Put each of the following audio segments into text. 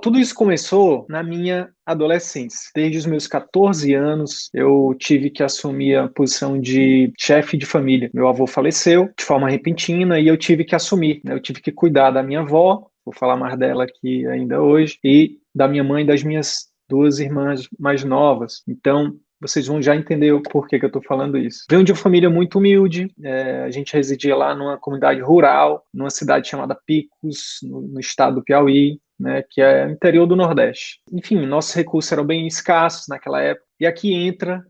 Tudo isso começou na minha adolescência. Desde os meus 14 anos, eu tive que assumir a posição de chefe de família. Meu avô faleceu de forma repentina e eu tive que assumir, né? Eu tive que cuidar da minha avó, vou falar mais dela aqui ainda hoje, e da minha mãe e das minhas duas irmãs mais novas. Então, vocês vão já entender o porquê que eu estou falando isso. Venho de uma família muito humilde, a gente residia lá numa comunidade rural, numa cidade chamada Picos, no estado do Piauí, né, que é o interior do Nordeste. Enfim, nossos recursos eram bem escassos naquela época. E aqui entra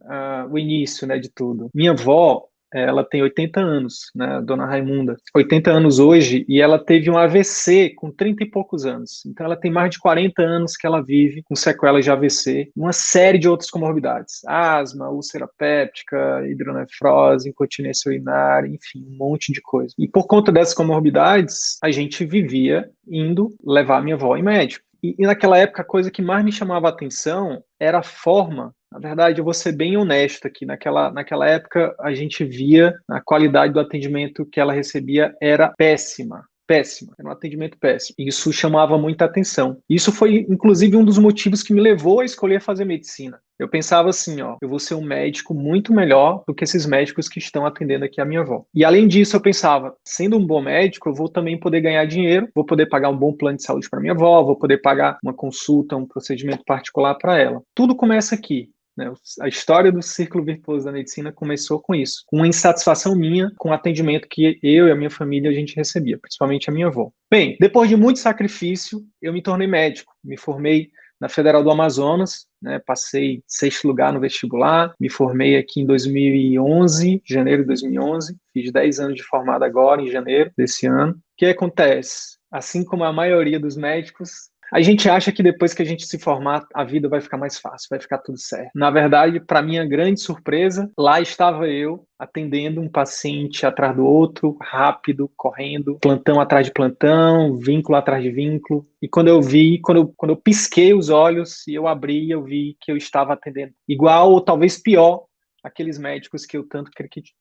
o início, né, de tudo. Minha avó, ela tem 80 anos, né, Dona Raimunda. 80 anos hoje, e ela teve um AVC com 30 e poucos anos. Então ela tem mais de 40 anos que ela vive com sequelas de AVC, uma série de outras comorbidades. Asma, úlcera péptica, hidronefrose, incontinência urinária, enfim, um monte de coisa. E por conta dessas comorbidades, a gente vivia indo levar minha avó em médico. E naquela época, a coisa que mais me chamava a atenção era a forma. Na verdade, eu vou ser bem honesto aqui. Naquela época, a gente via a qualidade do atendimento que ela recebia era péssima. Péssima, era um atendimento péssimo. Isso chamava muita atenção. Isso foi, inclusive, um dos motivos que me levou a escolher fazer medicina. Eu pensava assim, ó, eu vou ser um médico muito melhor do que esses médicos que estão atendendo aqui a minha avó. E além disso, eu pensava, sendo um bom médico, eu vou também poder ganhar dinheiro, vou poder pagar um bom plano de saúde para minha avó, vou poder pagar uma consulta, um procedimento particular para ela. Tudo começa aqui. Né? A história do círculo virtuoso da medicina começou com isso, com uma insatisfação minha com o atendimento que eu e a minha família a gente recebia, principalmente a minha avó. Bem, depois de muito sacrifício, eu me tornei médico, me formei na Federal do Amazonas, né, passei 6º lugar no vestibular, me formei aqui em 2011, janeiro de 2011, fiz 10 anos de formado agora, em janeiro desse ano. O que acontece? Assim como a maioria dos médicos, a gente acha que depois que a gente se formar, a vida vai ficar mais fácil, vai ficar tudo certo. Na verdade, para minha grande surpresa, lá estava eu atendendo um paciente atrás do outro, rápido, correndo, plantão atrás de plantão, vínculo atrás de vínculo. E quando eu pisquei os olhos e eu abri, eu vi que eu estava atendendo igual ou talvez pior aqueles médicos que eu tanto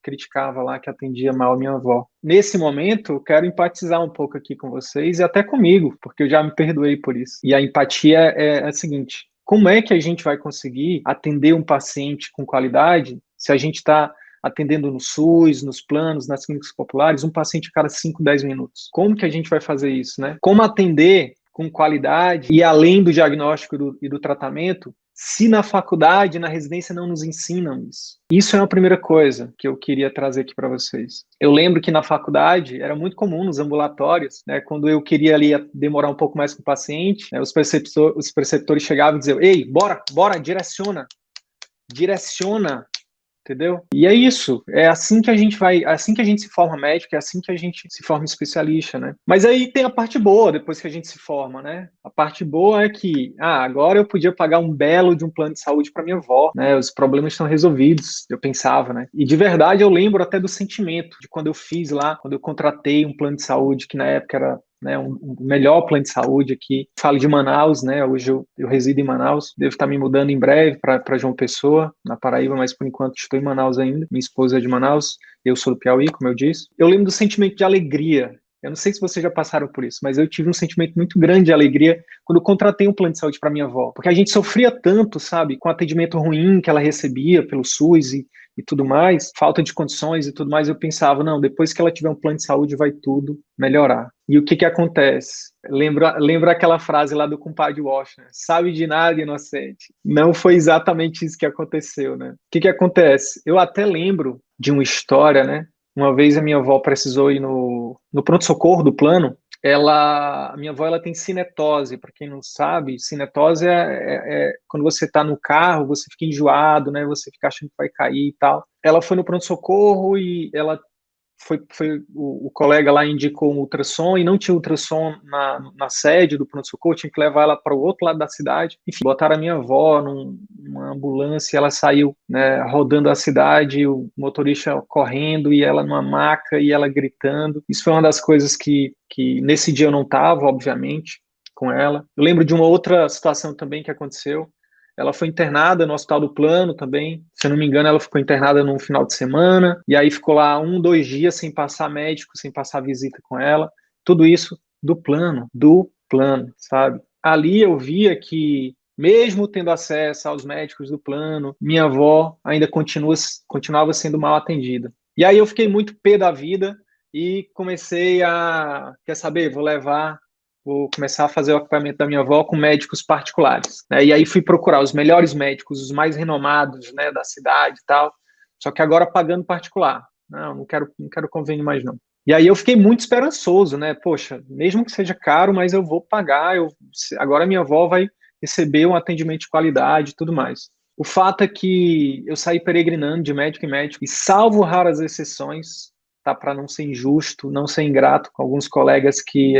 criticava lá, que atendia mal a minha avó. Nesse momento, eu quero empatizar um pouco aqui com vocês e até comigo, porque eu já me perdoei por isso. E a empatia é a seguinte: como é que a gente vai conseguir atender um paciente com qualidade se a gente está atendendo no SUS, nos planos, nas clínicas populares, um paciente a cada 5, 10 minutos? Como que a gente vai fazer isso, né? Como atender com qualidade e além do diagnóstico e do tratamento, se na faculdade, na residência não nos ensinam isso. Isso é uma primeira coisa que eu queria trazer aqui para vocês. Eu lembro que na faculdade era muito comum nos ambulatórios, né, quando eu queria ali demorar um pouco mais com o paciente, né, os preceptores chegavam e diziam: ei, bora, direciona, entendeu? E é isso, é assim que a gente vai, é assim que a gente se forma médico, é assim que a gente se forma especialista, né? Mas aí tem a parte boa depois que a gente se forma, né? A parte boa é que, agora eu podia pagar um belo de um plano de saúde para minha avó, né? Os problemas estão resolvidos, eu pensava, né? E de verdade eu lembro até do sentimento de quando eu fiz lá, quando eu contratei um plano de saúde que na época era, né, um melhor plano de saúde aqui. Falo de Manaus, né? Hoje eu resido em Manaus, devo estar me mudando em breve para João Pessoa, na Paraíba, mas por enquanto estou em Manaus ainda. Minha esposa é de Manaus, eu sou do Piauí, como eu disse. Eu lembro do sentimento de alegria. Eu não sei se vocês já passaram por isso, mas eu tive um sentimento muito grande de alegria quando eu contratei um plano de saúde para minha avó, porque a gente sofria tanto, sabe, com o atendimento ruim que ela recebia pelo SUS e tudo mais, falta de condições e tudo mais. Eu pensava, não, depois que ela tiver um plano de saúde vai tudo melhorar. E o que acontece? Lembra aquela frase lá do compadre Washington: sabe de nada, inocente. Não foi exatamente isso que aconteceu, né? O que acontece? Eu até lembro de uma história, né? Uma vez a minha avó precisou ir no pronto-socorro do plano. A minha avó, ela tem cinetose. Para quem não sabe, cinetose é quando você está no carro, você fica enjoado, né? Você fica achando que vai cair e tal. Ela foi no pronto-socorro e ela o colega lá indicou um ultrassom e não tinha ultrassom na sede do pronto-socorro, tinha que levar ela para o outro lado da cidade. Enfim, botaram a minha avó numa ambulância, ela saiu, né, rodando a cidade, o motorista correndo e ela numa maca e ela gritando. Isso foi uma das coisas que nesse dia eu não estava, obviamente, com ela. Eu lembro de uma outra situação também que aconteceu. Ela foi internada no Hospital do Plano também. Se eu não me engano, ela ficou internada num final de semana. E aí ficou lá 1, 2 dias sem passar médico, sem passar visita com ela. Tudo isso do plano, sabe? ali eu via que, mesmo tendo acesso aos médicos do plano, minha avó ainda continuava sendo mal atendida. E aí eu fiquei muito pé da vida e comecei a, quer saber, vou começar a fazer o acompanhamento da minha avó com médicos particulares, né? E aí fui procurar os melhores médicos, os mais renomados, né, da cidade e tal, só que agora pagando particular. Não quero convênio mais não. E aí eu fiquei muito esperançoso, né? Poxa, mesmo que seja caro, mas eu vou pagar, agora minha avó vai receber um atendimento de qualidade e tudo mais. O fato é que eu saí peregrinando de médico em médico, e salvo raras exceções, tá, para não ser injusto, não ser ingrato com alguns colegas que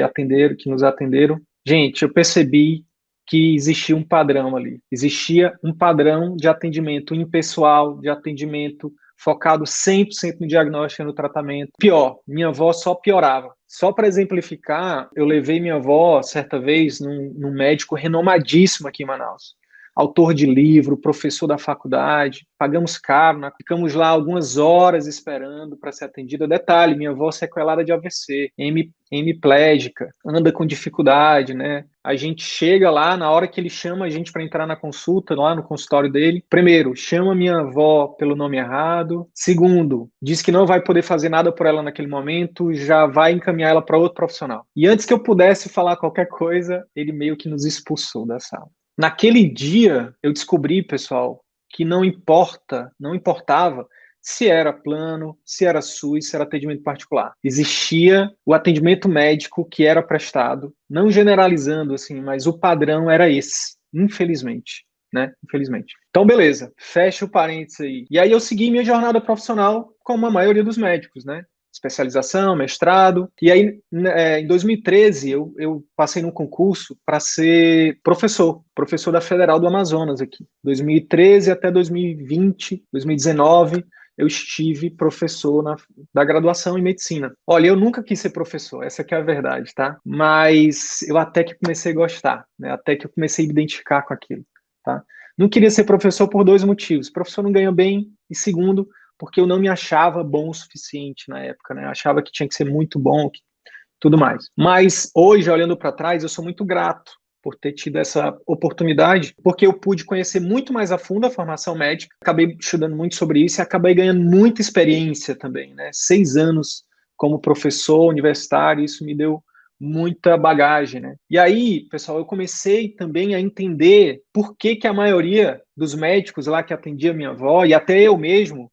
nos atenderam, gente, eu percebi que existia um padrão ali. Existia um padrão de atendimento impessoal, de atendimento focado 100% no diagnóstico e no tratamento. Pior, minha avó só piorava. Só para exemplificar, eu levei minha avó, certa vez, num médico renomadíssimo aqui em Manaus. Autor de livro, professor da faculdade, pagamos caro, né? Ficamos lá algumas horas esperando para ser atendida. Detalhe, minha avó sequelada de AVC, hemiplégica, anda com dificuldade, né? A gente chega lá, na hora que ele chama a gente para entrar na consulta, lá no consultório dele, primeiro, chama minha avó pelo nome errado. Segundo, diz que não vai poder fazer nada por ela naquele momento, já vai encaminhar ela para outro profissional. E antes que eu pudesse falar qualquer coisa, ele meio que nos expulsou da sala. Naquele dia, eu descobri, pessoal, que não importava se era plano, se era SUS, se era atendimento particular. Existia o atendimento médico que era prestado, não generalizando assim, mas o padrão era esse, infelizmente, né? Infelizmente. Então, beleza, fecha o parênteses aí. E aí eu segui minha jornada profissional como a maioria dos médicos, né? Especialização, mestrado. E aí, em 2013, eu passei num concurso para ser professor da Federal do Amazonas aqui. 2013 até 2020, 2019, eu estive professor da graduação em medicina. Olha, eu nunca quis ser professor, essa que é a verdade, tá? Mas eu até que comecei a gostar, né? Até que eu comecei a me identificar com aquilo, tá? Não queria ser professor por dois motivos. O professor não ganha bem, e segundo, porque eu não me achava bom o suficiente na época, né? Eu achava que tinha que ser muito bom, tudo mais. Mas hoje, olhando para trás, eu sou muito grato por ter tido essa oportunidade, porque eu pude conhecer muito mais a fundo a formação médica, acabei estudando muito sobre isso e acabei ganhando muita experiência também, né? 6 anos como professor universitário, isso me deu muita bagagem, né? E aí, pessoal, eu comecei também a entender por que que a maioria dos médicos lá que atendia minha avó, e até eu mesmo,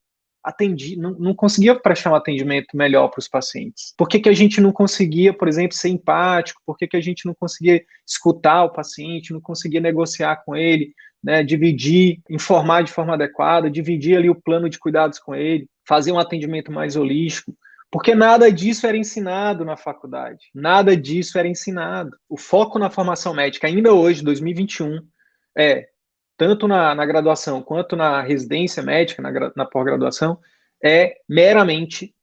não conseguia prestar um atendimento melhor para os pacientes. Por que que a gente não conseguia, por exemplo, ser empático? Por que que a gente não conseguia escutar o paciente, não conseguia negociar com ele, né, dividir, informar de forma adequada, dividir ali o plano de cuidados com ele, fazer um atendimento mais holístico? Porque nada disso era ensinado na faculdade, nada disso era ensinado. O foco na formação médica, ainda hoje, 2021, é tanto na graduação quanto na residência médica, na pós-graduação, é meramente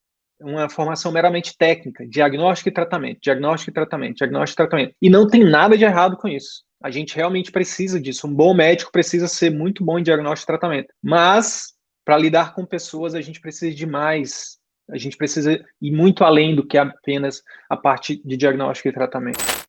uma formação meramente técnica, diagnóstico e tratamento, diagnóstico e tratamento, diagnóstico e tratamento. E não tem nada de errado com isso. A gente realmente precisa disso. Um bom médico precisa ser muito bom em diagnóstico e tratamento. Mas, para lidar com pessoas, a gente precisa de mais. A gente precisa ir muito além do que apenas a parte de diagnóstico e tratamento.